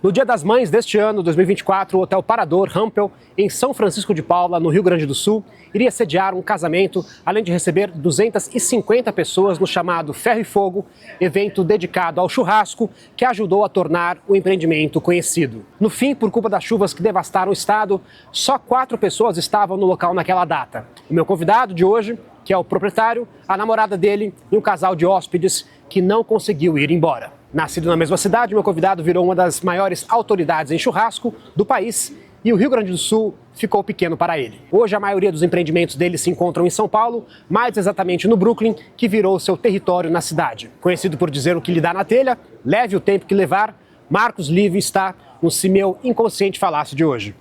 No Dia das Mães deste ano, 2024, o Hotel Parador Rampel, em São Francisco de Paula, no Rio Grande do Sul, iria sediar um casamento, além de receber 250 pessoas no chamado Ferro e Fogo, evento dedicado ao churrasco que ajudou a tornar o empreendimento conhecido. No fim, por culpa das chuvas que devastaram o estado, só 4 pessoas estavam no local naquela data. O meu convidado de hoje, que é o proprietário, a namorada dele e um casal de hóspedes que não conseguiu ir embora. Nascido na mesma cidade, meu convidado virou uma das maiores autoridades em churrasco do país e o Rio Grande do Sul ficou pequeno para ele. Hoje, a maioria dos empreendimentos dele se encontram em São Paulo, mais exatamente no Brooklyn, que virou seu território na cidade. Conhecido por dizer o que lhe dá na telha, leve o tempo que levar, Marcos Live está no Se Meu Inconsciente Falasse de hoje.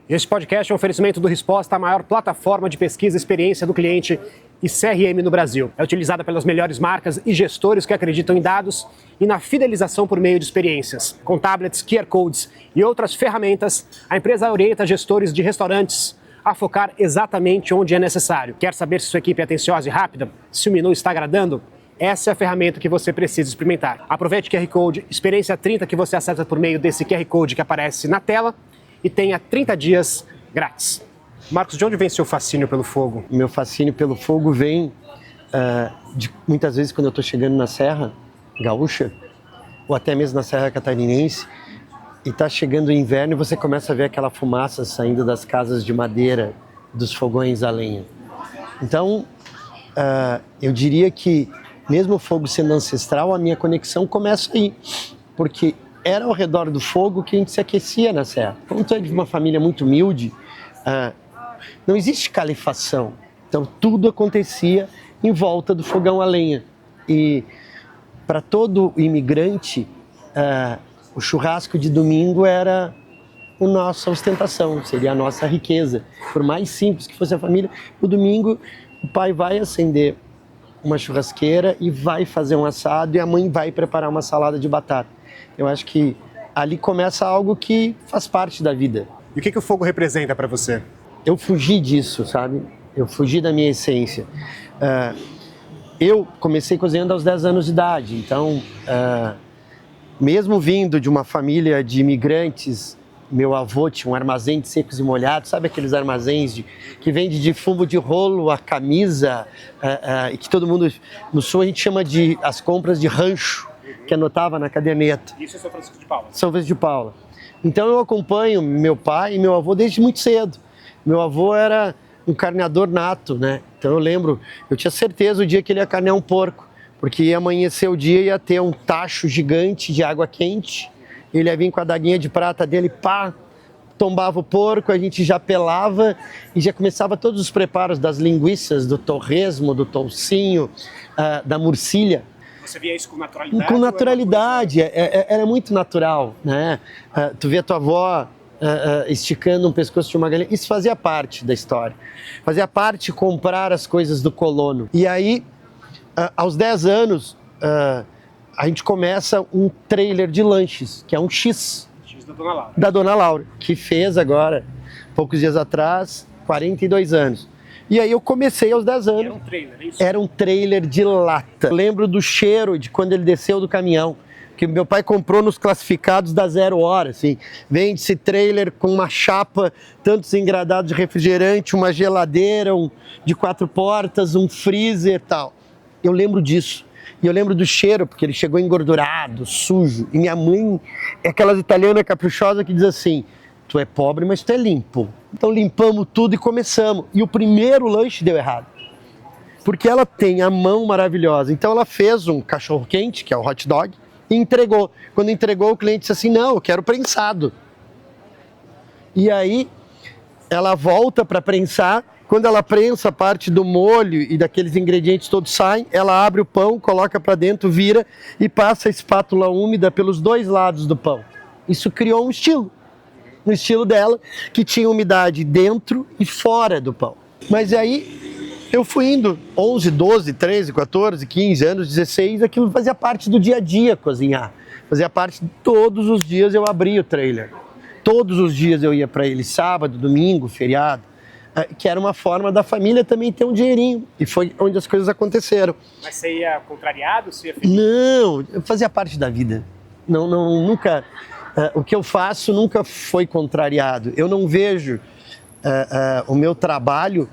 Este podcast é um oferecimento do Resposta, a maior plataforma de pesquisa e experiência do cliente e CRM no Brasil. É utilizada pelas melhores marcas e gestores que acreditam em dados e na fidelização por meio de experiências. Com tablets, QR Codes e outras ferramentas, a empresa orienta gestores de restaurantes a focar exatamente onde é necessário. Quer saber se sua equipe é atenciosa e rápida? Se o menu está agradando? Essa é a ferramenta que você precisa experimentar. Aproveite o QR Code Experiência 30 que você acessa por meio desse QR Code que aparece na tela e tenha 30 dias grátis. Marcos, de onde vem seu fascínio pelo fogo? Meu fascínio pelo fogo vem muitas vezes quando eu estou chegando na Serra Gaúcha, ou até mesmo na Serra Catarinense, e está chegando o inverno e você começa a ver aquela fumaça saindo das casas de madeira, dos fogões a lenha. Então, eu diria que, mesmo o fogo sendo ancestral, a minha conexão começa aí, porque era ao redor do fogo que a gente se aquecia na serra. Como tu é de uma família muito humilde, não existe calefação. Então tudo acontecia em volta do fogão a lenha. E para todo imigrante, o churrasco de domingo era a nossa ostentação, seria a nossa riqueza. Por mais simples que fosse a família, no domingo o pai vai acender uma churrasqueira e vai fazer um assado e a mãe vai preparar uma salada de batata. Eu acho que ali começa algo que faz parte da vida. E o que o fogo representa para você? Eu fugi disso, sabe? Eu fugi da minha essência. Eu comecei cozinhando aos 10 anos de idade, então, mesmo vindo de uma família de imigrantes, meu avô tinha um armazém de secos e molhados, sabe aqueles armazéns que vende de fumo de rolo a camisa, e que todo mundo, no sul a gente chama de as compras de rancho, que anotava na caderneta. Isso é São Francisco de Paula? São Francisco de Paula. Então eu acompanho meu pai e meu avô desde muito cedo. Meu avô era um carneador nato, né? Então eu lembro, eu tinha certeza o dia que ele ia carnear um porco, porque ia amanhecer o dia e ia ter um tacho gigante de água quente, ele ia vir com a adaguinha de prata dele, pá, tombava o porco, a gente já pelava e já começava todos os preparos das linguiças, do torresmo, do toucinho, da murcilha. Você via isso com naturalidade? Com naturalidade, era muito natural, né? Tu vê a tua avó esticando um pescoço de uma galinha, isso fazia parte da história. Fazia parte de comprar as coisas do colono. E aí, aos 10 anos, a gente começa um trailer de lanches, que é um X. X da Dona Laura. Da Dona Laura, que fez agora, poucos dias atrás, 42 anos. E aí eu comecei aos 10 anos. Era um trailer, é isso? Era um trailer de lata. Eu lembro do cheiro de quando ele desceu do caminhão, que meu pai comprou nos classificados da 0 hora, assim. Vende-se trailer com uma chapa, tantos engradados de refrigerante, uma geladeira, de 4 portas, um freezer e tal. Eu lembro disso. E eu lembro do cheiro, porque ele chegou engordurado, sujo. E minha mãe é aquelas italianas caprichosas que diz assim: tu é pobre, mas tu é limpo. Então limpamos tudo e começamos. E o primeiro lanche deu errado. Porque ela tem a mão maravilhosa. Então ela fez um cachorro quente, que é o hot dog, e entregou. Quando entregou, o cliente disse assim: não, eu quero prensado. E aí ela volta para prensar. Quando ela prensa a parte do molho e daqueles ingredientes todos saem, ela abre o pão, coloca para dentro, vira e passa a espátula úmida pelos 2 lados do pão. Isso criou um estilo. No estilo dela, que tinha umidade dentro e fora do pão. Mas aí eu fui indo, 11, 12, 13, 14, 15 anos, 16, aquilo fazia parte do dia a dia cozinhar. Fazia parte, todos os dias eu abria o trailer. Todos os dias eu ia para ele, sábado, domingo, feriado, que era uma forma da família também ter um dinheirinho. E foi onde as coisas aconteceram. Mas você ia contrariado? Você ia... Não, eu fazia parte da vida. Nunca, o que eu faço nunca foi contrariado. Eu não vejo o meu trabalho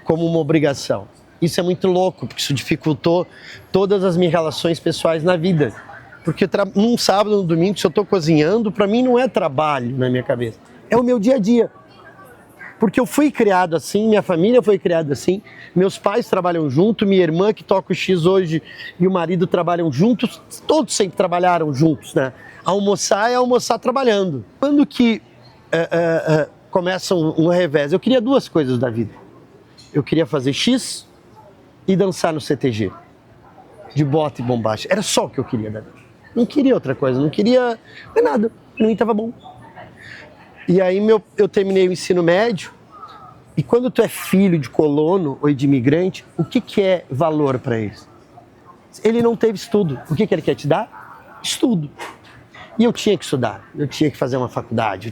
como uma obrigação. Isso é muito louco, porque isso dificultou todas as minhas relações pessoais na vida. Porque num sábado, no domingo, se eu estou cozinhando, para mim não é trabalho na minha cabeça. É o meu dia a dia. Porque eu fui criado assim, minha família foi criada assim, meus pais trabalham junto, minha irmã que toca o X hoje e o marido trabalham juntos, todos sempre trabalharam juntos, né? Almoçar é almoçar trabalhando. Quando que começa um revés? Eu queria duas coisas da vida. Eu queria fazer X e dançar no CTG, de bota e bombacha. Era só o que eu queria da vida. Não queria outra coisa, não queria nada. Para mim estava bom. E aí eu terminei o ensino médio, e quando tu é filho de colono ou de imigrante, o que é valor para eles? Ele não teve estudo. O que ele quer te dar? Estudo. E eu tinha que estudar, eu tinha que fazer uma faculdade,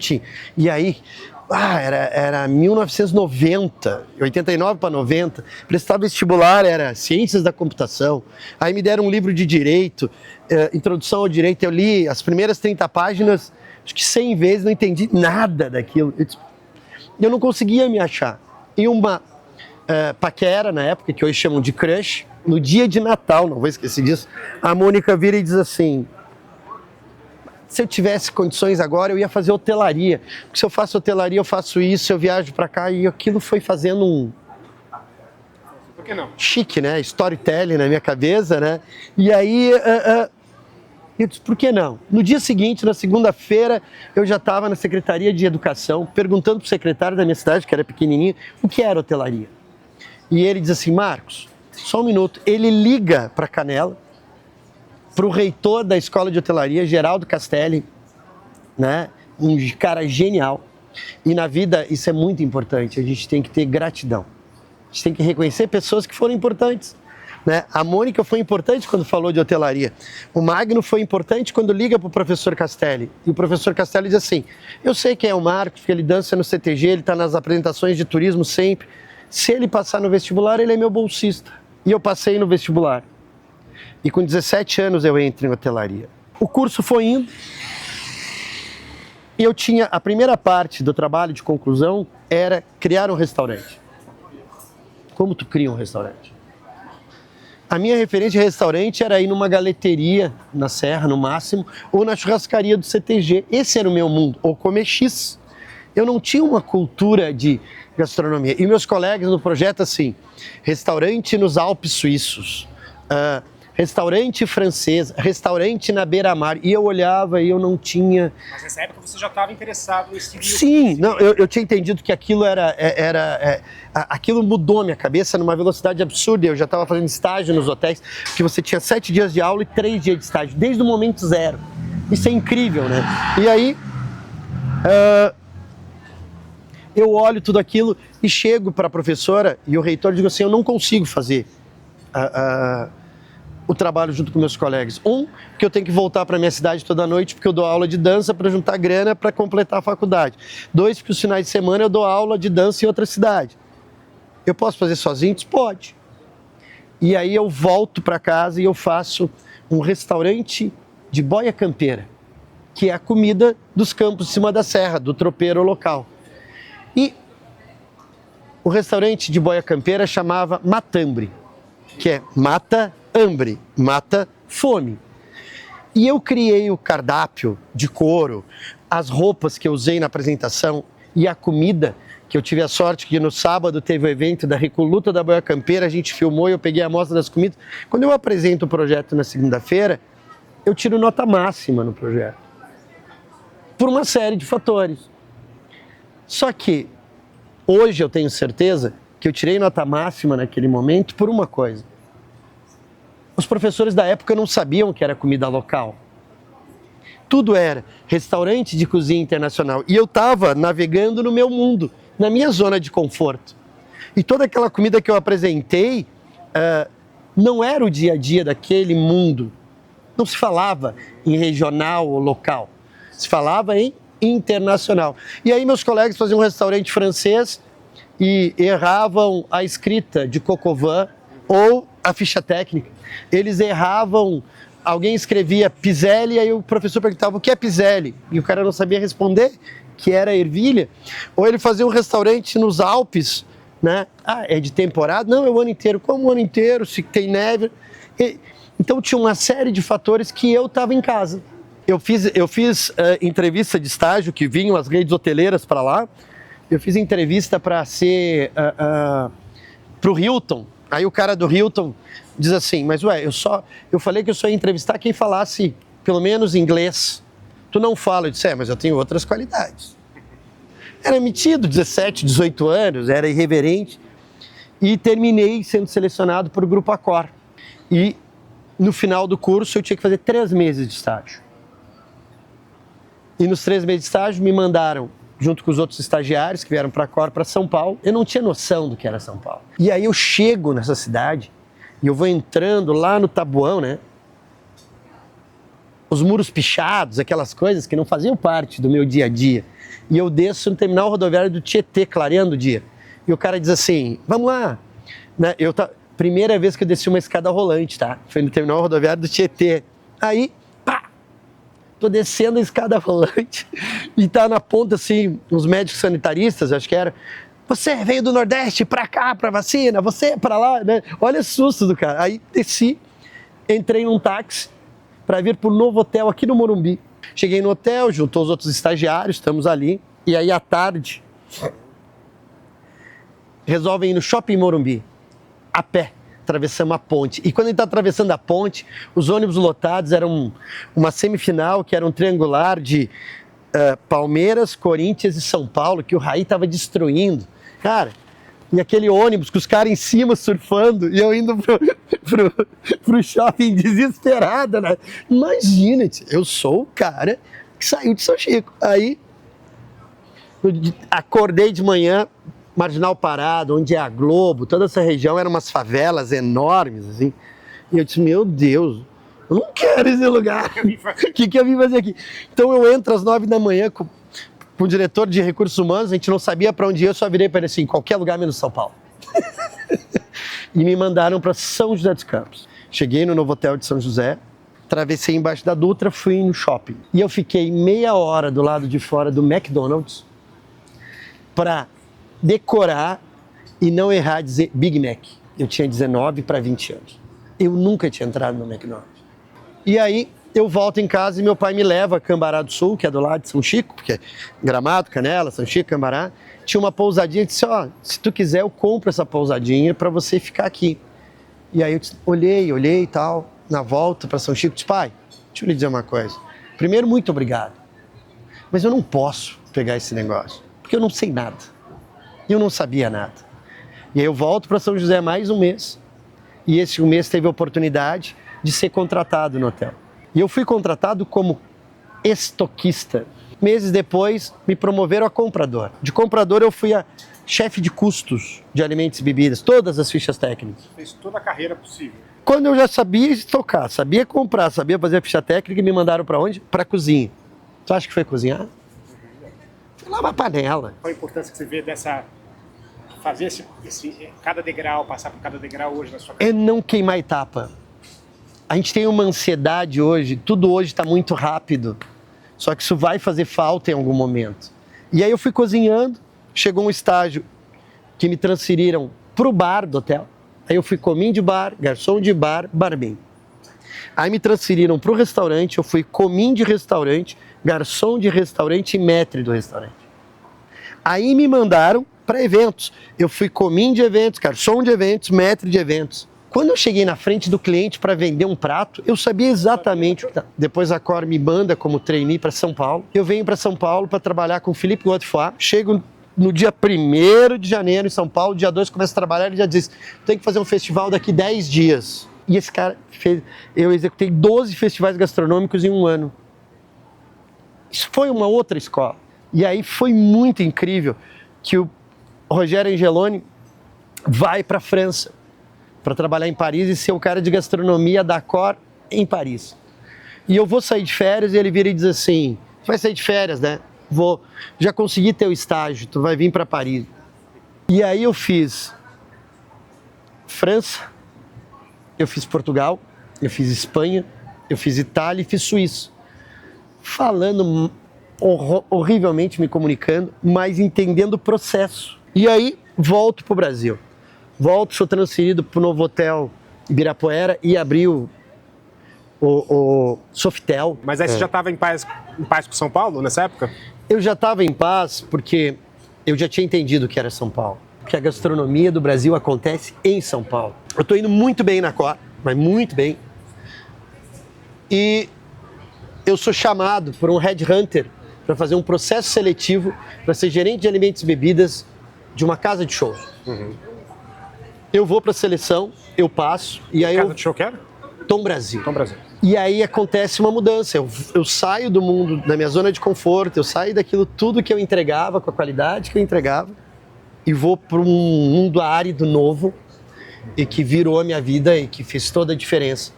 E aí, era 1990, 89 para 90, prestar vestibular era Ciências da Computação, aí me deram um livro de Direito, Introdução ao Direito, eu li as primeiras 30 páginas, acho que 100 vezes, não entendi nada daquilo. Eu não conseguia me achar. E uma paquera, na época, que hoje chamam de crush, no dia de Natal, não vou esquecer disso, a Mônica vira e diz assim: se eu tivesse condições agora, eu ia fazer hotelaria. Porque se eu faço hotelaria, eu faço isso, eu viajo para cá. E aquilo foi fazendo um... Por que não? Chique, né? Storytelling na minha cabeça, né? E aí... eu disse, por que não? No dia seguinte, na segunda-feira, eu já estava na Secretaria de Educação, perguntando para o secretário da minha cidade, que era pequenininho, o que era hotelaria. E ele diz assim: Marcos, só um minuto. Ele liga para Canela, para o reitor da Escola de Hotelaria, Geraldo Castelli, né? Um cara genial. E na vida isso é muito importante, a gente tem que ter gratidão. A gente tem que reconhecer pessoas que foram importantes. Né? A Mônica foi importante quando falou de hotelaria. O Magno foi importante quando liga para o professor Castelli. E o professor Castelli diz assim: eu sei quem é o Marcos, porque ele dança no CTG, ele está nas apresentações de turismo sempre. Se ele passar no vestibular, ele é meu bolsista. E eu passei no vestibular. E com 17 anos eu entro em hotelaria. O curso foi indo. E eu tinha, a primeira parte do trabalho de conclusão era criar um restaurante. Como tu cria um restaurante? A minha referência de restaurante era ir numa galeteria, na Serra, no máximo, ou na churrascaria do CTG. Esse era o meu mundo, ou comer X. Eu não tinha uma cultura de gastronomia. E meus colegas no projeto, assim, restaurante nos Alpes Suíços, restaurante francês, restaurante na beira-mar. E eu olhava e eu não tinha... Mas nessa época você já estava interessado em seguir... Sim, não, eu tinha entendido que aquilo aquilo mudou minha cabeça numa velocidade absurda. Eu já estava fazendo estágio nos hotéis, que você tinha 7 dias de aula e 3 dias de estágio, desde o momento zero. Isso é incrível, né? E aí, eu olho tudo aquilo e chego para a professora e o reitor e digo assim: eu não consigo fazer o trabalho junto com meus colegas. Porque eu tenho que voltar para minha cidade toda noite, porque eu dou aula de dança para juntar grana para completar a faculdade. 2, porque os finais de semana eu dou aula de dança em outra cidade. Eu posso fazer sozinho? Pode. E aí eu volto para casa e eu faço um restaurante de boia campeira, que é a comida dos campos de cima da serra, do tropeiro local. E o restaurante de boia campeira chamava Matambre, que é mata hambre, mata fome. E eu criei o cardápio de couro, as roupas que eu usei na apresentação e a comida, que eu tive a sorte que no sábado teve o evento da Recoluta da Boia Campeira, a gente filmou e eu peguei a amostra das comidas. Quando eu apresento o projeto na segunda-feira, eu tiro nota máxima no projeto, por uma série de fatores. Só que hoje eu tenho certeza que eu tirei nota máxima naquele momento por uma coisa. Os professores da época não sabiam o que era comida local. Tudo era restaurante de cozinha internacional. E eu estava navegando no meu mundo, na minha zona de conforto. E toda aquela comida que eu apresentei não era o dia a dia daquele mundo Não se falava em regional ou local, se falava em internacional. E aí meus colegas faziam um restaurante francês e erravam a escrita de coq au vin ou a ficha técnica. Eles erravam, alguém escrevia Pizelli, aí o professor perguntava o que é Pizelli? E o cara não sabia responder, que era ervilha. Ou ele fazia um restaurante nos Alpes, né? Ah, é de temporada? Não, é o ano inteiro. Como o ano inteiro, se tem neve. Então tinha uma série de fatores que eu estava em casa. Eu fiz entrevista de estágio, que vinham as redes hoteleiras para lá. Eu fiz entrevista para ser para o Hilton. Aí o cara do Hilton diz assim, mas ué, eu falei que eu só ia entrevistar quem falasse pelo menos inglês. Tu não fala. Eu disse, mas eu tenho outras qualidades. Era metido, 17, 18 anos, era irreverente. E terminei sendo selecionado para o Grupo Accor. E no final do curso eu tinha que fazer 3 meses de estágio. E nos 3 meses de estágio me mandaram, junto com os outros estagiários que vieram para Accor, para São Paulo. Eu não tinha noção do que era São Paulo. E aí eu chego nessa cidade e eu vou entrando lá no Tabuão, né? Os muros pichados, aquelas coisas que não faziam parte do meu dia a dia. E eu desço no terminal rodoviário do Tietê, clareando o dia. E o cara diz assim, vamos lá. Né? Primeira vez que eu desci uma escada rolante, tá? Foi no terminal rodoviário do Tietê. Aí, pá! Tô descendo a escada rolante e tá na ponta, assim, os médicos sanitaristas, acho que era. Você veio do Nordeste pra cá, pra vacina, você pra lá, né? Olha o susto do cara. Aí desci, entrei num táxi para vir pro novo hotel aqui no Morumbi. Cheguei no hotel, juntou os outros estagiários, estamos ali. E aí, à tarde, resolvem ir no Shopping Morumbi, a pé, atravessamos a ponte. E quando a gente está atravessando a ponte, os ônibus lotados eram uma semifinal, que era um triangular de Palmeiras, Corinthians e São Paulo, que o Raí estava destruindo. Cara, e aquele ônibus com os caras em cima surfando, e eu indo pro shopping desesperada, né? Imagina, eu sou o cara que saiu de São Chico. Aí, acordei de manhã, Marginal Parado, onde é a Globo, toda essa região eram umas favelas enormes, assim. E eu disse, meu Deus, eu não quero esse lugar. O que eu vim fazer aqui? Então eu entro às 9 da manhã com o diretor de recursos humanos, a gente não sabia para onde ir, eu só virei para ele assim, qualquer lugar menos São Paulo. E me mandaram para São José dos Campos. Cheguei no novo hotel de São José, atravessei embaixo da Dutra, fui no shopping. E eu fiquei meia hora do lado de fora do McDonald's para decorar e não errar dizer Big Mac. Eu tinha 19 para 20 anos. Eu nunca tinha entrado no McDonald's. E aí eu volto em casa e meu pai me leva a Cambará do Sul, que é do lado de São Chico, porque é Gramado, Canela, São Chico, Cambará. Tinha uma pousadinha e disse, se tu quiser eu compro essa pousadinha para você ficar aqui. E aí eu olhei e tal, na volta para São Chico, disse, pai, deixa eu lhe dizer uma coisa. Primeiro, muito obrigado. Mas eu não posso pegar esse negócio, porque eu não sei nada. Eu não sabia nada. E aí eu volto para São José mais um mês. E esse um mês teve a oportunidade de ser contratado no hotel. E eu fui contratado como estoquista. Meses depois, me promoveram a comprador. De comprador, eu fui a chefe de custos de alimentos e bebidas, todas as fichas técnicas. Fez toda a carreira possível. Quando eu já sabia estocar, sabia comprar, sabia fazer a ficha técnica, me mandaram para onde? Para a cozinha. Tu acha que foi cozinhar? Foi lavar a panela. Qual a importância que você vê dessa... fazer cada degrau, passar por cada degrau hoje na sua carreira? É não queimar etapa. A gente tem uma ansiedade hoje, tudo hoje está muito rápido. Só que isso vai fazer falta em algum momento. E aí eu fui cozinhando, chegou um estágio que me transferiram para o bar do hotel. Aí eu fui cominho de bar, garçom de bar, barman. Aí me transferiram para o restaurante, eu fui cominho de restaurante, garçom de restaurante e maître do restaurante. Aí me mandaram para eventos. Eu fui cominho de eventos, garçom de eventos, maître de eventos. Quando eu cheguei na frente do cliente para vender um prato, eu sabia exatamente o que tá. Depois a Accor me manda como trainee para São Paulo. Eu venho para São Paulo para trabalhar com o Philippe Godefroy. Chego no dia 1º de janeiro em São Paulo, dia 2 começo a trabalhar, ele já diz, tem que fazer um festival daqui 10 dias. E esse cara fez, eu executei 12 festivais gastronômicos em um ano. Isso foi uma outra escola. E aí foi muito incrível que o Rogério Angeloni vai para a França para trabalhar em Paris e ser o cara de gastronomia da Accor em Paris. E eu vou sair de férias e ele vira e diz assim, você vai sair de férias, né? Vou, já consegui teu estágio, tu vai vir para Paris. E aí eu fiz França, eu fiz Portugal, eu fiz Espanha, eu fiz Itália e fiz Suíça. Falando horrivelmente, me comunicando, mas entendendo o processo. E aí volto para o Brasil. Volto, sou transferido para o novo hotel Ibirapuera e abri o Sofitel. Mas aí você já estava em paz com São Paulo nessa época? Eu já estava em paz porque eu já tinha entendido que era São Paulo. Que a gastronomia do Brasil acontece em São Paulo. Eu estou indo muito bem na Cor, mas muito bem. E eu sou chamado por um headhunter para fazer um processo seletivo para ser gerente de alimentos e bebidas de uma casa de shows. Eu vou para a seleção, eu passo e aí Casa de show que era? Tom Brasil. Tom Brasil. E aí acontece uma mudança, eu saio do mundo, da minha zona de conforto, eu saio daquilo tudo que eu entregava, com a qualidade que eu entregava, e vou para um mundo árido novo, e que virou a minha vida e que fez toda a diferença.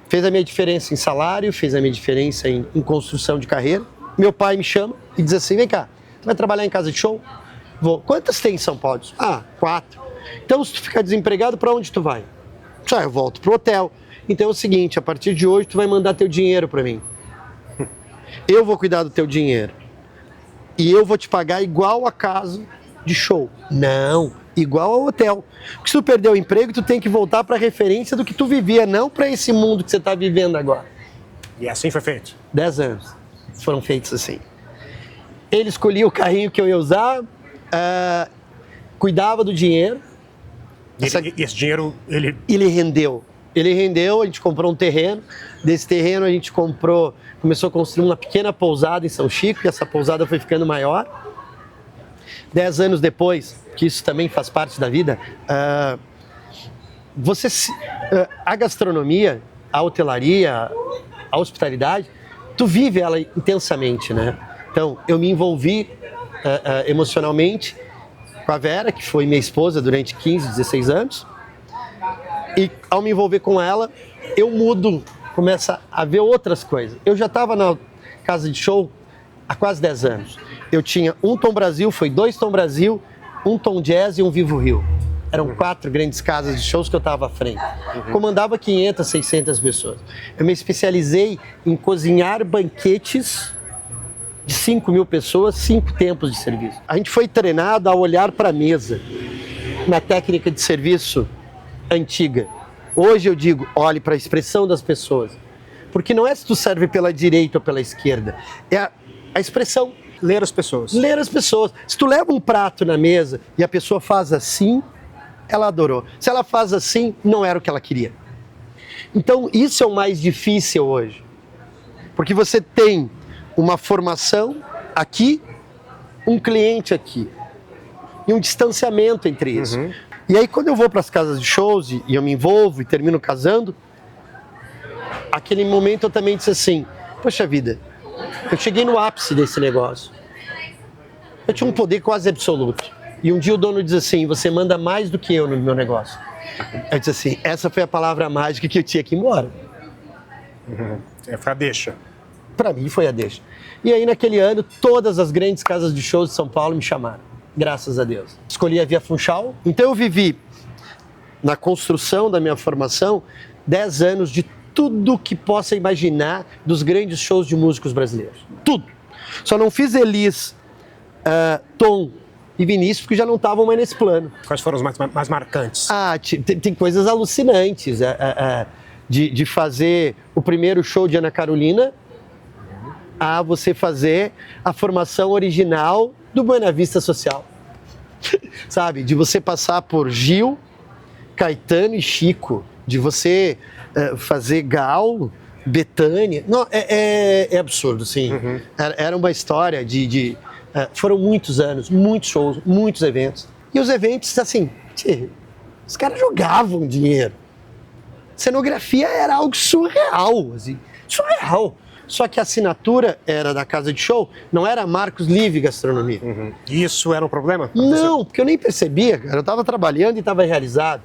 Fez a minha diferença em salário, fez a minha diferença em construção de carreira. Meu pai me chama e diz assim, vem cá, tu vai trabalhar em casa de show? Vou. Quantas tem em São Paulo? 4. Então se tu ficar desempregado, para onde tu vai? Eu volto pro hotel. Então é o seguinte, a partir de hoje tu vai mandar teu dinheiro para mim. Eu vou cuidar do teu dinheiro. E eu vou te pagar igual a casa de show. Não, igual ao hotel. Porque se tu perder o emprego, tu tem que voltar para a referência do que tu vivia, não para esse mundo que você está vivendo agora. E assim foi feito? 10 anos foram feitos assim. Ele escolhia o carrinho que eu ia usar, cuidava do dinheiro. E esse dinheiro, Ele rendeu. Ele rendeu, a gente comprou um terreno. Desse terreno a gente começou a construir uma pequena pousada em São Chico, e essa pousada foi ficando maior. 10 anos depois, que isso também faz parte da vida, a gastronomia, a hotelaria, a hospitalidade, tu vive ela intensamente, né? Então, eu me envolvi emocionalmente com a Vera, que foi minha esposa durante 15, 16 anos. E ao me envolver com ela, eu mudo, começo a ver outras coisas. Eu já estava na casa de show há quase 10 anos. Eu tinha um Tom Brasil, foi 2 Tom Brasil, um Tom Jazz e um Vivo Rio. Eram 4 grandes casas de shows que eu estava à frente. Comandava 500, 600 pessoas. Eu me especializei em cozinhar banquetes de 5.000 pessoas, 5 tempos de serviço. A gente foi treinado a olhar para a mesa, na técnica de serviço antiga. Hoje eu digo, olhe para a expressão das pessoas. Porque não é se tu serve pela direita ou pela esquerda, é a expressão. Ler as pessoas. Ler as pessoas. Se tu leva um prato na mesa e a pessoa faz assim, ela adorou. Se ela faz assim, não era o que ela queria. Então isso é o mais difícil hoje. Porque você tem uma formação aqui, um cliente aqui. E um distanciamento entre isso. E aí quando eu vou para as casas de shows e eu me envolvo e termino casando, aquele momento eu também disse assim, poxa vida, eu cheguei no ápice desse negócio. Eu tinha um poder quase absoluto. E um dia o dono diz assim, você manda mais do que eu no meu negócio. Eu disse assim, essa foi a palavra mágica que eu tinha que ir embora. Foi a deixa. Para mim foi a deixa. E aí naquele ano, todas as grandes casas de shows de São Paulo me chamaram. Graças a Deus. Escolhi a Via Funchal. Então eu vivi, na construção da minha formação, 10 anos de tudo que possa imaginar dos grandes shows de músicos brasileiros. Tudo. Só não fiz Elis, Tom e Vinícius, porque já não estavam mais nesse plano. Quais foram os mais marcantes? Tem coisas alucinantes. De fazer o primeiro show de Ana Carolina, a você fazer a formação original do Buena Vista Social. Sabe? De você passar por Gil, Caetano e Chico. De você fazer Gal, Bethânia. Não, é absurdo, sim. Era uma história foram muitos anos, muitos shows, muitos eventos. E os eventos, assim, os caras jogavam dinheiro. Cenografia era algo surreal, assim, surreal. Só que a assinatura era da casa de show, não era Marcos Live Gastronomia. Isso era um problema? Não, porque eu nem percebia, cara. Eu estava trabalhando e estava realizado.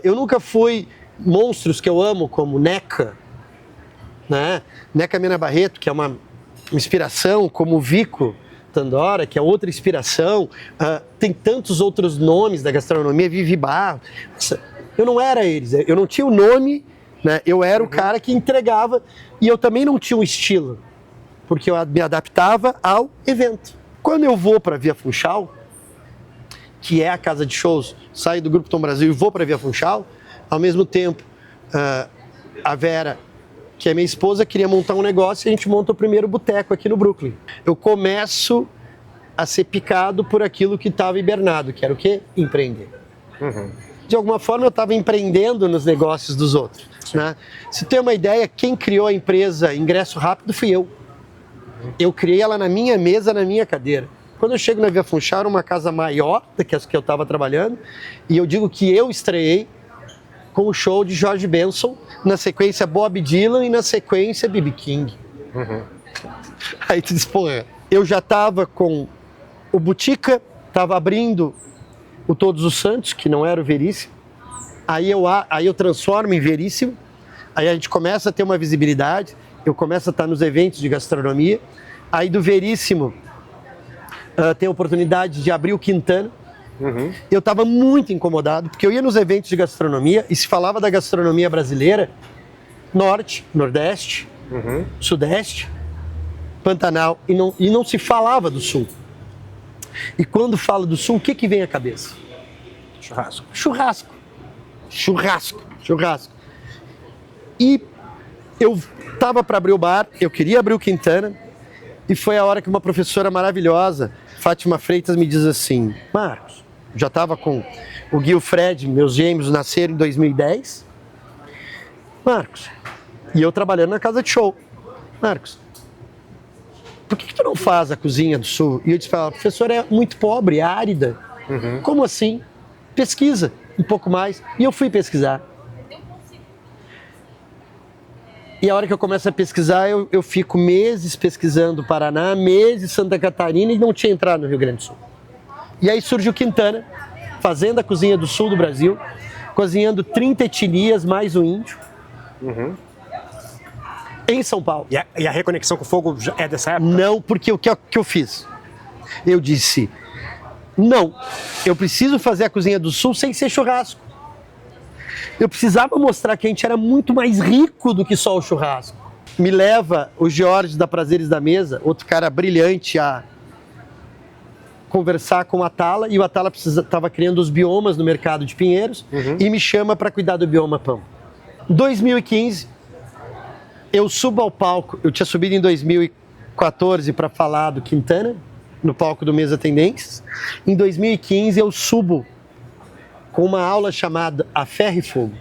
Eu nunca fui monstros que eu amo, como NECA, né? Neca Mena Barreto, que é uma inspiração, como o Vico Tandora, que é outra inspiração, tem tantos outros nomes da gastronomia, Vivi Barro. Eu não era eles, eu não tinha o nome, né? Eu era o cara que entregava e eu também não tinha um estilo, porque eu me adaptava ao evento. Quando eu vou para Via Funchal, que é a casa de shows, saio do Grupo Tom Brasil e vou para Via Funchal, ao mesmo tempo, a Vera, que é minha esposa, queria montar um negócio e a gente monta o primeiro boteco aqui no Brooklyn. Eu começo a ser picado por aquilo que estava hibernado, que era o quê? Empreender. De alguma forma eu estava empreendendo nos negócios dos outros, né? Se tem uma ideia, quem criou a empresa Ingresso Rápido fui eu. Eu criei ela na minha mesa, na minha cadeira. Quando eu chego na Via Funchal, era uma casa maior do que as que eu estava trabalhando, e eu digo que eu estreiei com o show de George Benson, na sequência Bob Dylan e na sequência B.B. King. Aí tu diz, pô, eu já estava com o Botica, estava abrindo o Todos os Santos, que não era o Veríssimo, aí eu transformo em Veríssimo, aí a gente começa a ter uma visibilidade, eu começo a estar nos eventos de gastronomia, aí do Veríssimo tem a oportunidade de abrir o Quintana. Eu estava muito incomodado, porque eu ia nos eventos de gastronomia e se falava da gastronomia brasileira, Norte, Nordeste, Sudeste, Pantanal, e não se falava do Sul. E quando fala do Sul, o que vem à cabeça? Churrasco. Churrasco. Churrasco. Churrasco. E eu estava para abrir o bar, eu queria abrir o Quintana, e foi a hora que uma professora maravilhosa, Fátima Freitas, me diz assim, Marcos, já estava com o Gui e o Fred, meus gêmeos nasceram em 2010. Marcos, e eu trabalhando na casa de show. Marcos, por que tu não faz a cozinha do Sul? E eu disse para ela, professora, é muito pobre, é árida. Como assim? Pesquisa um pouco mais. E eu fui pesquisar. E a hora que eu começo a pesquisar, eu fico meses pesquisando Paraná, meses Santa Catarina e não tinha entrado no Rio Grande do Sul. E aí surge o Quintana, fazendo a cozinha do sul do Brasil, cozinhando 30 etnias mais o índio, em São Paulo. E a reconexão com o fogo é dessa época? Não, porque o que eu fiz? Eu disse, não, eu preciso fazer a cozinha do sul sem ser churrasco. Eu precisava mostrar que a gente era muito mais rico do que só o churrasco. Me leva o George da Prazeres da Mesa, outro cara brilhante, a conversar com o Atala, e o Atala estava criando os biomas no mercado de Pinheiros, e me chama para cuidar do bioma pão. Em 2015, eu subo ao palco, eu tinha subido em 2014 para falar do Quintana, no palco do Mesa Tendências. Em 2015 eu subo com uma aula chamada A Ferro e Fogo.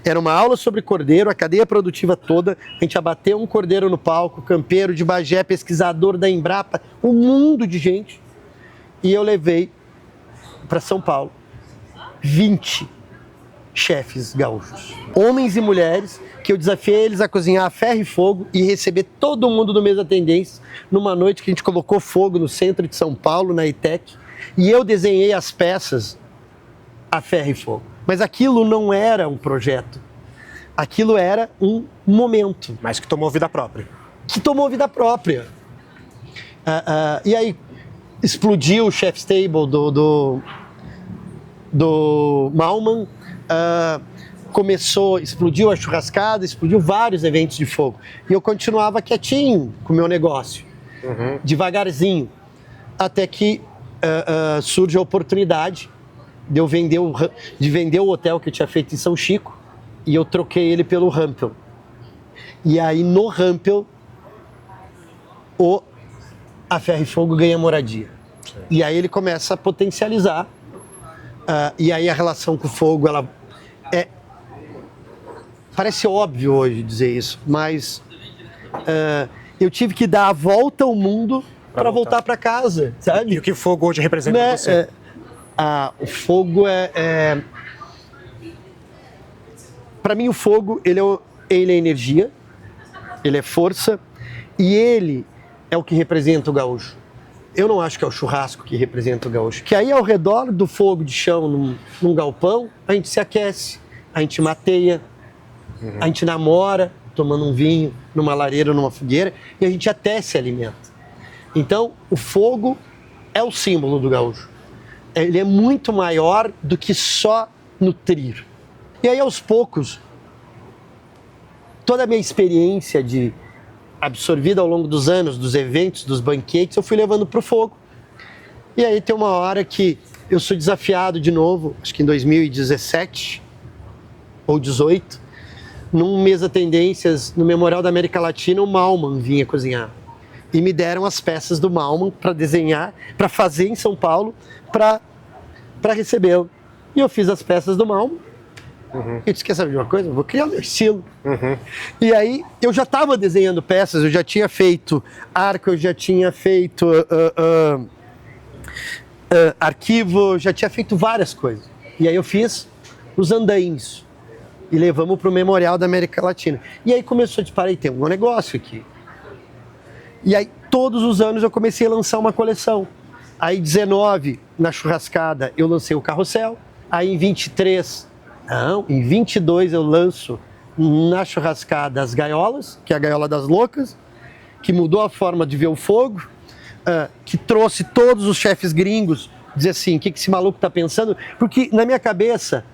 Era uma aula sobre cordeiro, a cadeia produtiva toda, a gente abateu um cordeiro no palco, campeiro de Bagé, pesquisador da Embrapa, um mundo de gente. E eu levei para São Paulo 20 chefes gaúchos, homens e mulheres, que eu desafiei eles a cozinhar a ferro e fogo e receber todo mundo do Mesa Tendências numa noite que a gente colocou fogo no centro de São Paulo, na ITEC, e eu desenhei as peças a ferro e fogo. Mas aquilo não era um projeto, aquilo era um momento. Mas que tomou vida própria. Que tomou vida própria. E aí explodiu o Chef's Table do Malman, explodiu a churrascada, explodiu vários eventos de fogo. E eu continuava quietinho com o meu negócio, devagarzinho, até que surge a oportunidade de eu vender o hotel que eu tinha feito em São Chico, e eu troquei ele pelo Rampel. E aí no Rampel, a Ferro e Fogo ganha moradia. E aí ele começa a potencializar, e aí a relação com o fogo, ela parece óbvio hoje dizer isso, mas eu tive que dar a volta ao mundo para voltar para casa, sabe? E o que o fogo hoje representa para você? O fogo para mim o fogo, ele é energia, ele é força, e ele é o que representa o gaúcho. Eu não acho que é o churrasco que representa o gaúcho. Que aí ao redor do fogo de chão, num galpão, a gente se aquece, a gente mateia, a gente namora, tomando um vinho, numa lareira, numa fogueira, e a gente até se alimenta. Então, o fogo é o símbolo do gaúcho. Ele é muito maior do que só nutrir. E aí, aos poucos, toda a minha experiência absorvida ao longo dos anos, dos eventos, dos banquetes, eu fui levando para o fogo. E aí tem uma hora que eu sou desafiado de novo, acho que em 2017 ou 2018, num Mesa Tendências, no Memorial da América Latina, o Malman vinha cozinhar. E me deram as peças do Malman para desenhar, para fazer em São Paulo, para recebê-lo. E eu fiz as peças do Malman. Eu disse, quer saber de uma coisa? Eu vou criar o meu estilo. E aí, eu já estava desenhando peças, eu já tinha feito arco, eu já tinha feito arquivo, eu já tinha feito várias coisas. E aí eu fiz os andainhos e levamos para o Memorial da América Latina. E aí começou a disparar, tem um negócio aqui. E aí, todos os anos eu comecei a lançar uma coleção. Aí, 19, na churrascada, eu lancei o carrossel. Aí, em 22 eu lanço na churrascada as gaiolas, que é a gaiola das loucas, que mudou a forma de ver o fogo, que trouxe todos os chefes gringos, dizer assim, o que esse maluco está pensando? Porque na minha cabeça,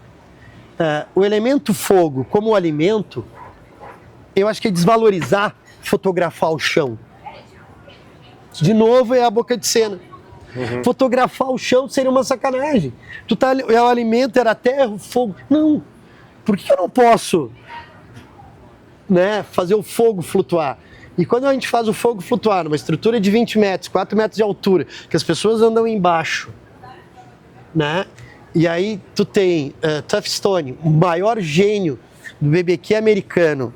o elemento fogo como alimento, eu acho que é desvalorizar, fotografar o chão. De novo é a boca de cena. Fotografar o chão seria uma sacanagem. O alimento era a terra, o fogo. Não. Por que eu não posso, né, fazer o fogo flutuar? E quando a gente faz o fogo flutuar numa estrutura de 20 metros, 4 metros de altura, que as pessoas andam embaixo, né? E aí tu tem Tuff Stone, o maior gênio do BBQ americano,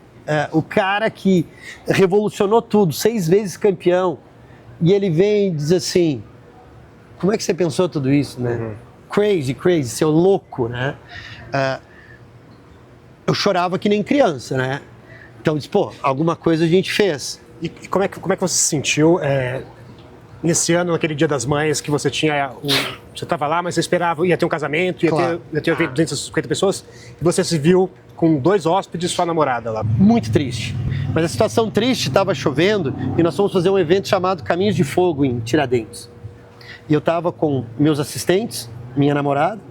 o cara que revolucionou tudo, 6 vezes campeão, e ele vem e diz assim, como é que você pensou tudo isso, né? Crazy, seu louco, né? Eu chorava que nem criança, né? Então, eu disse, pô, alguma coisa a gente fez. E como é que você se sentiu nesse ano, naquele Dia das Mães, que você tinha... Você estava lá, mas você esperava, ia ter um casamento, ia ter 250 pessoas, e você se viu com 2 hóspedes e sua namorada lá. Muito triste. Mas a situação triste, estava chovendo, e nós fomos fazer um evento chamado Caminhos de Fogo, em Tiradentes. E eu estava com meus assistentes, minha namorada.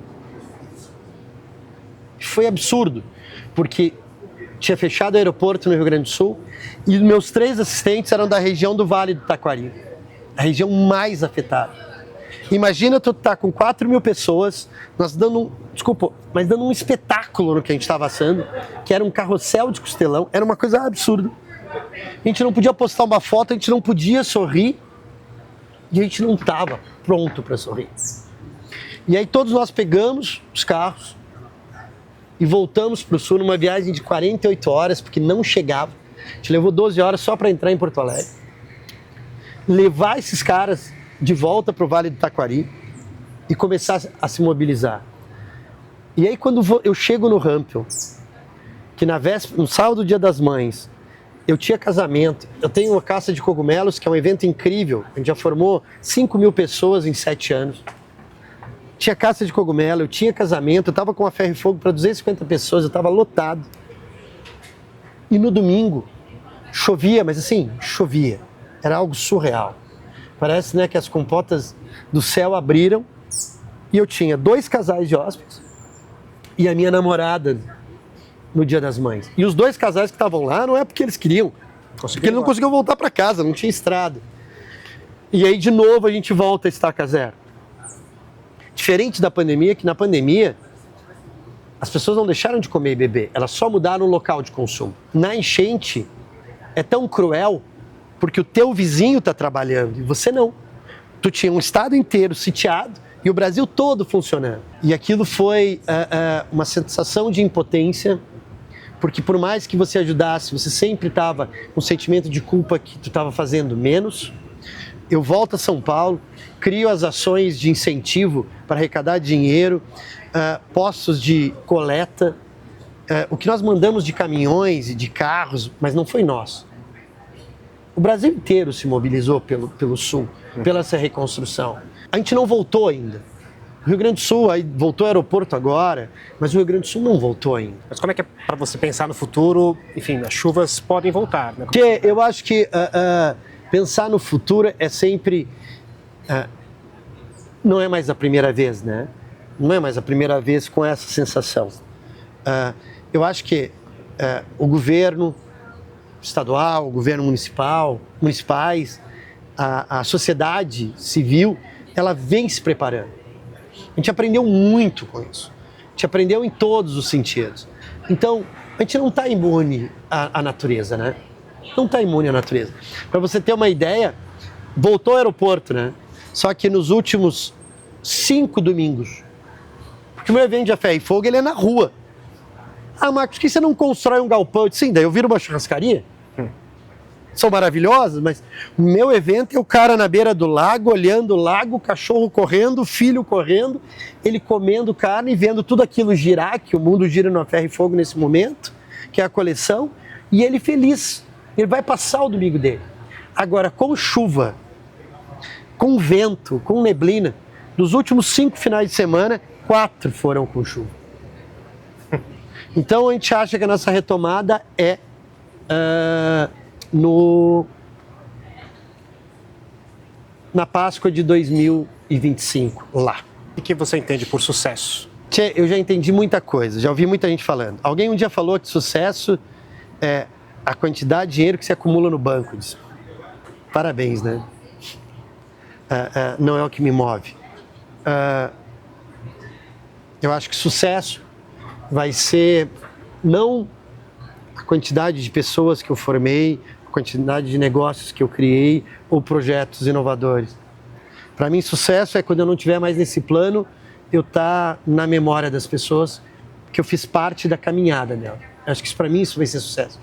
Foi absurdo, porque tinha fechado o aeroporto no Rio Grande do Sul e meus 3 assistentes eram da região do Vale do Taquari, a região mais afetada. Imagina tu estar com 4.000 pessoas, nós dando um espetáculo no que a gente estava assando, que era um carrossel de costelão, era uma coisa absurda. A gente não podia postar uma foto, a gente não podia sorrir e a gente não estava pronto para sorrir. E aí todos nós pegamos os carros e voltamos para o sul numa viagem de 48 horas, porque não chegava. A gente levou 12 horas só para entrar em Porto Alegre. Levar esses caras de volta para o Vale do Taquari e começar a se mobilizar. E aí quando eu chego no Rampel, que no sábado, Dia das Mães, eu tinha casamento, eu tenho uma caça de cogumelos, que é um evento incrível, a gente já formou 5.000 pessoas em 7 anos. Tinha caça de cogumelo, eu tinha casamento, eu estava com uma ferro e fogo para 250 pessoas, eu estava lotado. E no domingo, chovia, mas assim, chovia. Era algo surreal. Parece, né, que as comportas do céu abriram e eu tinha 2 casais de hóspedes e a minha namorada no Dia das Mães. E os 2 casais que estavam lá não é porque eles queriam, porque eles não conseguiam voltar para casa, não tinha estrada. E aí, de novo, a gente volta a estaca zero. Diferente da pandemia, que na pandemia as pessoas não deixaram de comer e beber, elas só mudaram o local de consumo. Na enchente é tão cruel porque o teu vizinho está trabalhando e você não. Tu tinha um estado inteiro sitiado e o Brasil todo funcionando. E aquilo foi uma sensação de impotência, porque por mais que você ajudasse, você sempre estava com o sentimento de culpa que tu estava fazendo menos. Eu volto a São Paulo, crio as ações de incentivo para arrecadar dinheiro, postos de coleta, o que nós mandamos de caminhões e de carros, mas não foi nosso. O Brasil inteiro se mobilizou pelo Sul, pela essa reconstrução. A gente não voltou ainda. O Rio Grande do Sul, aí voltou ao aeroporto agora, mas o Rio Grande do Sul não voltou ainda. Mas como é que é para você pensar no futuro? Enfim, as chuvas podem voltar, né? Porque eu acho que pensar no futuro é sempre... não é mais a primeira vez, né? Não é mais a primeira vez com essa sensação. Eu acho que o governo estadual, o governo municipais, a sociedade civil, ela vem se preparando. A gente aprendeu muito com isso. A gente aprendeu em todos os sentidos. Então, a gente não está imune à natureza, né? Não está imune à natureza. Para você ter uma ideia, voltou ao aeroporto, né? Só que nos últimos 5 domingos. Porque o meu evento de A Ferro e Fogo, ele é na rua. Ah, Marcos, por que você não constrói um galpão? Eu disse, sim, daí eu viro uma churrascaria. São maravilhosas, mas o meu evento é o cara na beira do lago, olhando o lago, o cachorro correndo, o filho correndo, ele comendo carne e vendo tudo aquilo girar, que o mundo gira no A Ferro e Fogo nesse momento, que é a coleção, e ele feliz. Ele vai passar o domingo dele. Agora, com chuva, com vento, com neblina, dos últimos 5 finais de semana, 4 foram com chuva. Então a gente acha que a nossa retomada é na Páscoa de 2025, lá. O que você entende por sucesso? Tchê, eu já entendi muita coisa, já ouvi muita gente falando. Alguém um dia falou que sucesso é a quantidade de dinheiro que se acumula no banco. Eu disse, parabéns, né? Não é o que me move. Eu acho que sucesso vai ser não a quantidade de pessoas que eu formei, a quantidade de negócios que eu criei ou projetos inovadores. Para mim, sucesso é quando eu não estiver mais nesse plano, eu estar na memória das pessoas que eu fiz parte da caminhada dela. Acho que isso, para mim, isso vai ser sucesso.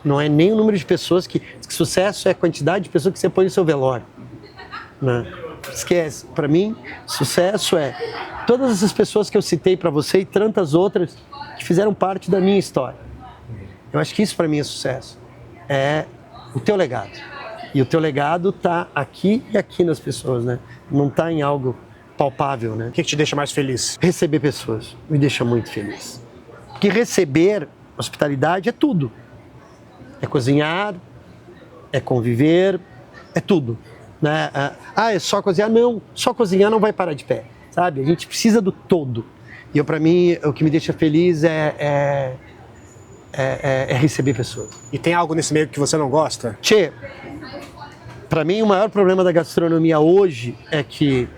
Não é nem o número de pessoas que sucesso é a quantidade de pessoas que você põe no seu velório. Né? Esquece. Para mim, sucesso é todas essas pessoas que eu citei para você e tantas outras que fizeram parte da minha história. Eu acho que isso para mim é sucesso. É o teu legado. E o teu legado tá aqui e aqui nas pessoas, né? Não tá em algo palpável, né? O que te deixa mais feliz? Receber pessoas me deixa muito feliz. Porque receber hospitalidade é tudo. É cozinhar, é conviver, é tudo. Né? É só cozinhar? Não, só cozinhar não vai parar de pé, sabe? A gente precisa do todo. E para mim, o que me deixa feliz é receber pessoas. E tem algo nesse meio que você não gosta? Tchê, para mim o maior problema da gastronomia hoje é que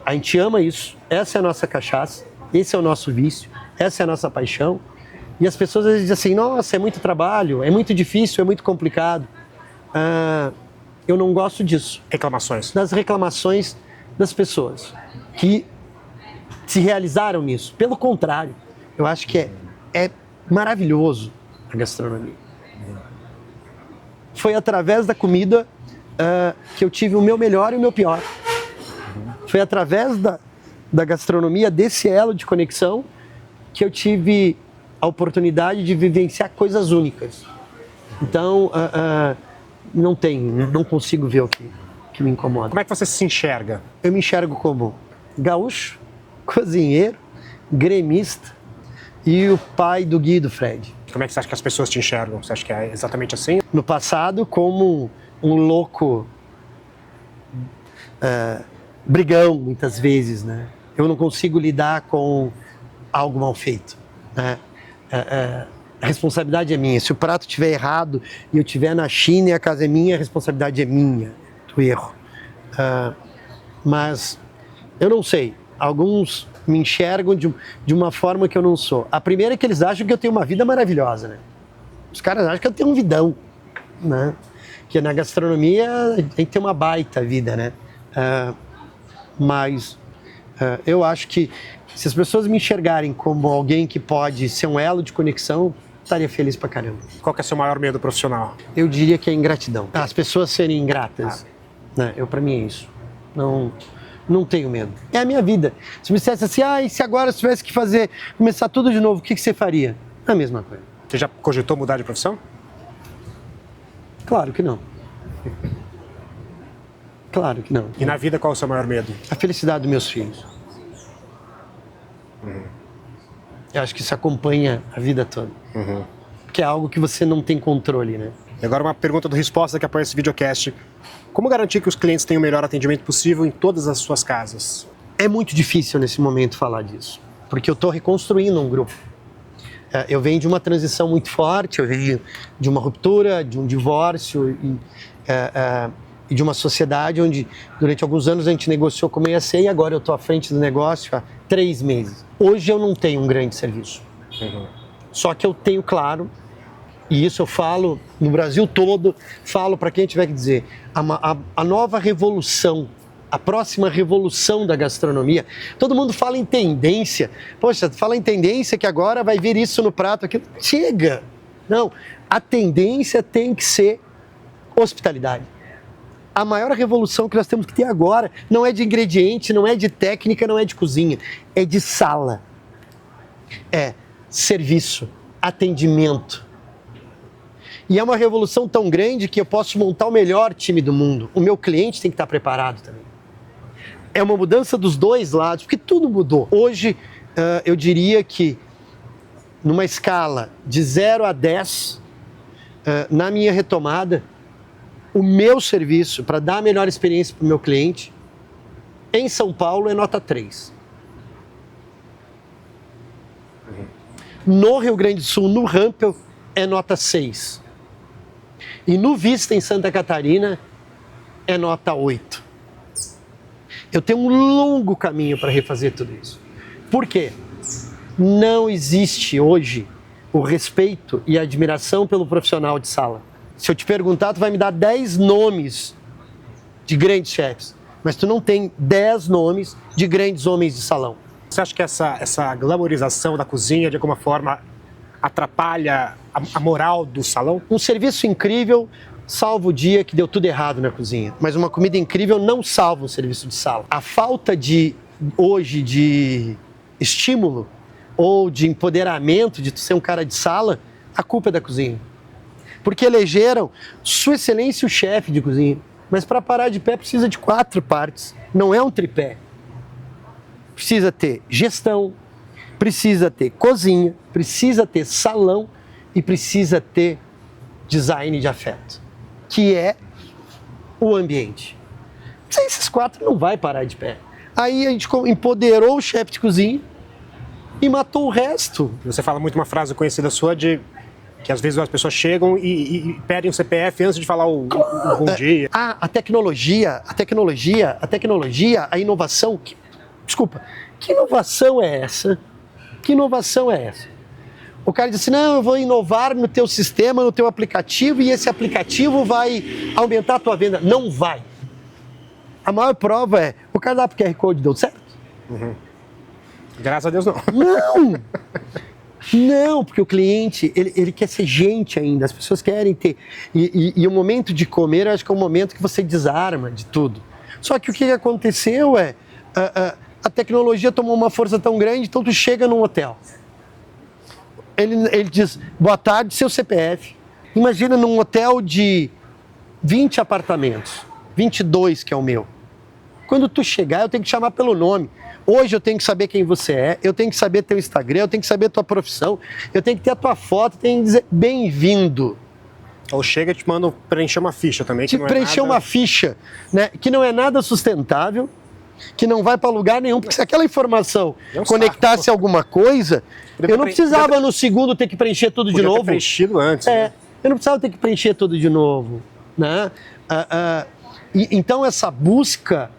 a gente ama isso, essa é a nossa cachaça, esse é o nosso vício, essa é a nossa paixão. E as pessoas às vezes dizem assim, nossa, é muito trabalho, é muito difícil, é muito complicado. Eu não gosto disso. Reclamações. Das reclamações das pessoas que se realizaram nisso. Pelo contrário, eu acho que é maravilhoso a gastronomia. Foi através da comida que eu tive o meu melhor e o meu pior. Foi através da gastronomia, desse elo de conexão, que eu tive a oportunidade de vivenciar coisas únicas. Então, não consigo ver o que me incomoda. Como é que você se enxerga? Eu me enxergo como gaúcho, cozinheiro, gremista e o pai do Gui e do Fred. Como é que você acha que as pessoas te enxergam? Você acha que é exatamente assim? No passado, como um louco brigão, muitas vezes, né? Eu não consigo lidar com algo mal feito, né? A responsabilidade é minha. Se o prato estiver errado e eu estiver na China e a casa é minha, a responsabilidade é minha do erro. Mas eu não sei. Alguns me enxergam de uma forma que eu não sou. A primeira é que eles acham que eu tenho uma vida maravilhosa, né? Os caras acham que eu tenho um vidão, né? Que na gastronomia a gente tem uma baita vida, né? Mas eu acho que se as pessoas me enxergarem como alguém que pode ser um elo de conexão, estaria feliz pra caramba. Qual que é o seu maior medo profissional? Eu diria que é a ingratidão. As pessoas serem ingratas. Né? Pra mim é isso. Não tenho medo. É a minha vida. Se me dissesse assim, e se agora você tivesse que começar tudo de novo, o que você faria? A mesma coisa. Você já cogitou mudar de profissão? Claro que não. Claro que não. E na vida, qual é o seu maior medo? A felicidade dos meus filhos. Eu acho que isso acompanha a vida toda. Que é algo que você não tem controle, né? E agora uma pergunta do Resposta que apoia esse videocast. Como garantir que os clientes tenham o melhor atendimento possível em todas as suas casas? É muito difícil nesse momento falar disso, porque eu estou reconstruindo um grupo. Eu venho de uma transição muito forte, eu venho de uma ruptura, de um divórcio e de uma sociedade onde durante alguns anos a gente negociou como ia ser e agora eu estou à frente do negócio há 3 meses. Hoje eu não tenho um grande serviço, só que eu tenho claro, e isso eu falo no Brasil todo, falo para quem tiver que dizer, a nova revolução, a próxima revolução da gastronomia. Todo mundo fala em tendência. Poxa, fala em tendência que agora vai vir isso no prato aqui. Chega! Não, a tendência tem que ser hospitalidade. A maior revolução que nós temos que ter agora não é de ingrediente, não é de técnica, não é de cozinha, é de sala. É serviço, atendimento. E é uma revolução tão grande que eu posso montar o melhor time do mundo. O meu cliente tem que estar preparado também. É uma mudança dos dois lados, porque tudo mudou. Hoje, eu diria que numa escala de 0 a 10, na minha retomada, o meu serviço para dar a melhor experiência para o meu cliente, em São Paulo, é nota 3. No Rio Grande do Sul, no Rampel, é nota 6. E no Vista, em Santa Catarina, é nota 8. Eu tenho um longo caminho para refazer tudo isso. Por quê? Não existe hoje o respeito e a admiração pelo profissional de sala. Se eu te perguntar, tu vai me dar 10 nomes de grandes chefes, mas tu não tem 10 nomes de grandes homens de salão. Você acha que essa glamorização da cozinha, de alguma forma, atrapalha a moral do salão? Um serviço incrível salva o dia que deu tudo errado na cozinha, mas uma comida incrível não salva um serviço de sala. A falta hoje de estímulo ou de empoderamento de tu ser um cara de sala, a culpa é da cozinha. Porque elegeram Sua Excelência o chefe de cozinha, mas para parar de pé precisa de 4 partes, não é um tripé. Precisa ter gestão, precisa ter cozinha, precisa ter salão e precisa ter design de afeto, que é o ambiente. Sem esses 4 não vai parar de pé. Aí a gente empoderou o chefe de cozinha e matou o resto. Você fala muito uma frase conhecida sua de que às vezes as pessoas chegam e pedem o CPF antes de falar o bom dia. A tecnologia, a inovação. Desculpa, que inovação é essa? Que inovação é essa? O cara diz assim, não, eu vou inovar no teu sistema, no teu aplicativo e esse aplicativo vai aumentar a tua venda. Não vai. A maior prova é, o cardápio QR Code deu certo? Graças a Deus não. Não! Não, porque o cliente, ele quer ser gente ainda, as pessoas querem ter. E o momento de comer, eu acho que é um momento que você desarma de tudo. Só que o que aconteceu é, a tecnologia tomou uma força tão grande, então tu chega num hotel. Ele diz, boa tarde, seu CPF. Imagina num hotel de 20 apartamentos, 22 que é o meu. Quando tu chegar, eu tenho que te chamar pelo nome. Hoje eu tenho que saber quem você é, eu tenho que saber teu Instagram, eu tenho que saber tua profissão, eu tenho que ter a tua foto, eu tenho que dizer bem-vindo. Ou chega e te manda preencher uma ficha também. Te preencher uma ficha, né, que não é nada sustentável, que não vai para lugar nenhum, porque se aquela informação conectasse a alguma coisa, eu não precisava no segundo ter que preencher tudo de novo. Ter preenchido antes. Né? Eu não precisava ter que preencher tudo de novo. Né? Então essa busca,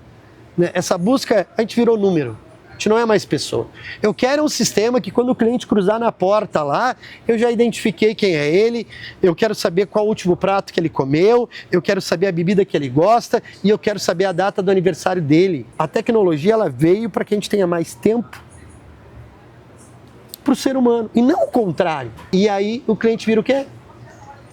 a gente virou número. A gente não é mais pessoa. Eu quero um sistema que quando o cliente cruzar na porta lá, eu já identifiquei quem é ele, eu quero saber qual o último prato que ele comeu, eu quero saber a bebida que ele gosta e eu quero saber a data do aniversário dele. A tecnologia ela veio para que a gente tenha mais tempo para o ser humano e não o contrário. E aí o cliente vira o quê?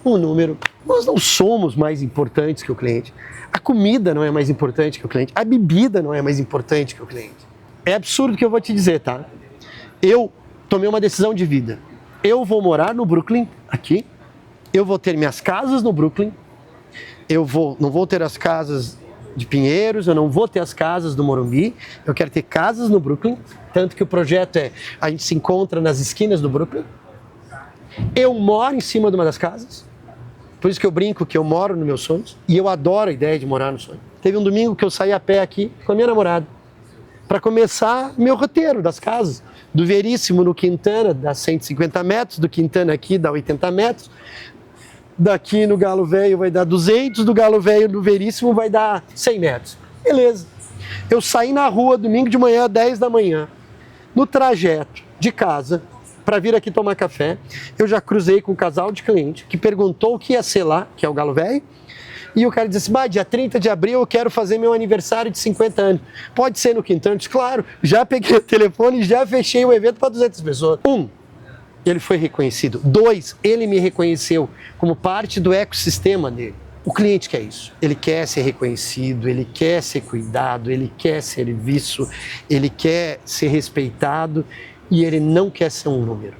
Um número. Nós não somos mais importantes que o cliente. A comida não é mais importante que o cliente. A bebida não é mais importante que o cliente. É absurdo o que eu vou te dizer, tá? Eu tomei uma decisão de vida. Eu vou morar no Brooklyn, aqui. Eu vou ter minhas casas no Brooklyn. Não vou ter as casas de Pinheiros, eu não vou ter as casas do Morumbi, eu quero ter casas no Brooklyn, tanto que o projeto a gente se encontra nas esquinas do Brooklyn. Eu moro em cima de uma das casas, por isso que eu brinco que eu moro nos meus sonhos, e eu adoro a ideia de morar no sonho. Teve um domingo que eu saí a pé aqui com a minha namorada, para começar meu roteiro das casas, do Veríssimo no Quintana, dá 150 metros, do Quintana aqui dá 80 metros, daqui no Galo Velho vai dar 200, do Galo Velho no Veríssimo vai dar 100 metros. Beleza. Eu saí na rua domingo de manhã, 10 da manhã, no trajeto de casa, para vir aqui tomar café, eu já cruzei com um casal de cliente que perguntou o que ia ser lá, que é o Galo Velho, e o cara disse assim, dia 30 de abril eu quero fazer meu aniversário de 50 anos. Pode ser no Quintana? Eu disse, claro, já peguei o telefone e já fechei o evento para 200 pessoas. Ele foi reconhecido. 2, ele me reconheceu como parte do ecossistema dele. O cliente quer isso. Ele quer ser reconhecido, ele quer ser cuidado, ele quer ser visto, ele quer ser respeitado e ele não quer ser um número.